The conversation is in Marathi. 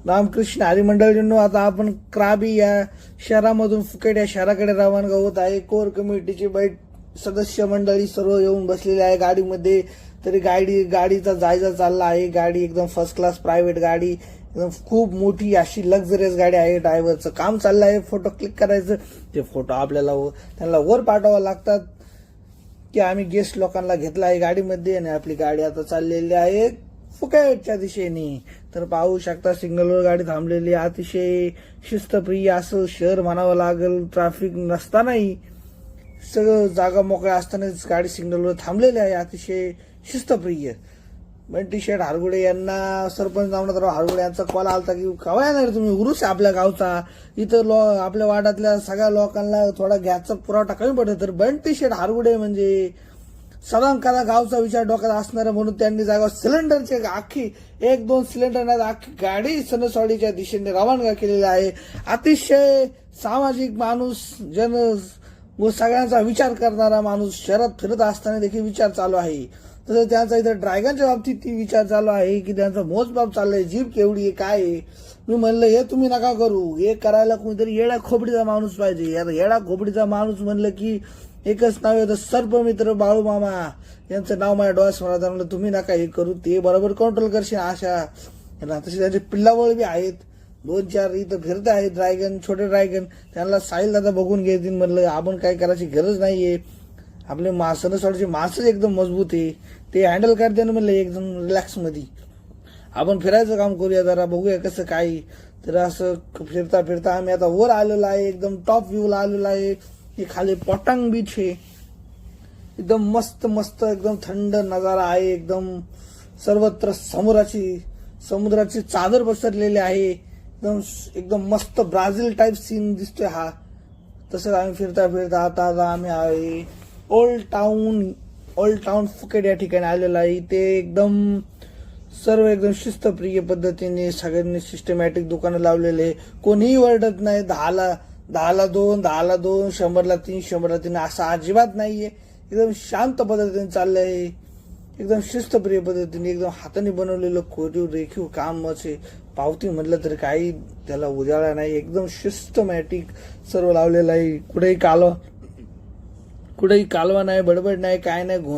रामकृष्ण हरी मंडळींनो, आता आपण क्राबी या शहरामधून फुकेट या शहराकडे रवाना होत आहे. कोर कमिटीची सदस्य मंडळी सर्व येऊन बसलेले आहे गाडीमध्ये. तरी गाडीचा जायचा चालला आहे. गाडी एकदम फर्स्ट क्लास प्रायव्हेट गाडी, एकदम खूप मोठी अशी लक्झरियस गाडी आहे. ड्रायव्हरचं काम चाललं आहे फोटो क्लिक करायचं. ते फोटो आपल्याला त्यांना वर पाठवावं लागतात की आम्ही गेस्ट लोकांना घेतला आहे गाडीमध्ये आणि आपली गाडी आता चाललेली आहे फुकेटच्या दिशेने. तर पाहू शकता सिग्नलवर गाडी थांबलेली. अतिशय शिस्तप्रिय असं शहर म्हणावं लागेल. ट्रॅफिक नसतानाही सगळं जागा मोकळ्या असतानाच गाडी सिग्नलवर थांबलेली आहे. अतिशय शिस्तप्रिय. बंटी शेठ हारगुडे यांना, सरपंच नामदारराव हारगुडे यांचा कॉल आलता की केव्हा येणार तुम्ही, उरूस आहे आपल्या गावचा. इथं आपल्या वाड्यातल्या सगळ्या लोकांना थोडा गॅसचा पुरवठा कमी पडतो. तर बंटी शेठ हारगुडे म्हणजे सदांकाला गावचा विचार डोक्यात असणारा, म्हणून त्यांनी जागा सिलेंडरचे अख्खी 1-2 सिलेंडर नाही अख्खी गाडी सणसवाडीच्या दिशेने रवाना केलेली आहे. अतिशय सामाजिक माणूस, व सगळ्यांचा विचार करणारा माणूस. शहरात फिरत असताना देखील विचार चालू आहे. तसं त्यांचा इथं ड्रॅगनच्या बाबतीत ती विचार चालू आहे की त्यांचा मोजमाप चाललाय. जीभ केवढी आहे काय आहे. मी म्हणलं हे तुम्ही नका करू, हे करायला कोणीतरी येडा खोबडीचा माणूस पाहिजे. आता येडा खोबडीचा माणूस म्हणलं की एकच नाव येतं, सर्पमित्र बाळूमामा यांचं नाव माझ्या डोळ्यासमोर. म्हणलं तुम्ही नका हे करू, ते बरोबर कंट्रोल करशील आशा. तसे त्यांचे पिल्लावळ बी आहेत, 2-4 इथं फिरत आहेत ड्रॅगन, छोटे ड्रॅगन. त्यांना साहिल दादा बघून घेतील. म्हणलं आपण काय करायची गरज नाहीये. आपले सणसवाडीचे माणसंच एकदम मजबूत आहे, ते हँडल करते ना. म्हणलं एकदम रिलॅक्स मध्ये आपण फिरायचं काम करूया, जरा बघूया कसं काय. तर असं फिरता फिरता आम्ही आता वर आलेलो आहे, एकदम टॉप व्ह्यूला आलेलो आहे. हे खाली पटांग बीच आहे, एकदम मस्त मस्त एकदम थंड नजारा आहे. एकदम सर्वत्र समुद्राची चादर पसरलेली आहे. एकदम मस्त ब्राझील टाइप सीन दिसतोय हा. तसंच आम्ही फिरता फिरता आता आम्ही आहे ओल्ड टाउन फुकेट या ठिकाणी आलेलो आहे. ते एकदम सर्व एकदम शिस्तप्रिय पद्धतीने सगळ्यांनी सिस्टमॅटिक दुकानं लावलेले. कोणीही वरडत नाही. 10ला 2, 10ला 2, 100ला 3, 100ला 3 असं अजिबात नाहीये. एकदम शांत पद्धतीने चाललंय, एकदम शिस्तप्रिय पद्धतीने. एकदम हाताने बनवलेलं कोरीव रेखीव कामच आहे. पावती म्हटलं तरी काही त्याला उजाळा नाही. एकदम सिस्टमॅटिक सर्व लावलेलं आहे. कुठेही कालवा नाही, बडबड नाही, काय नाही.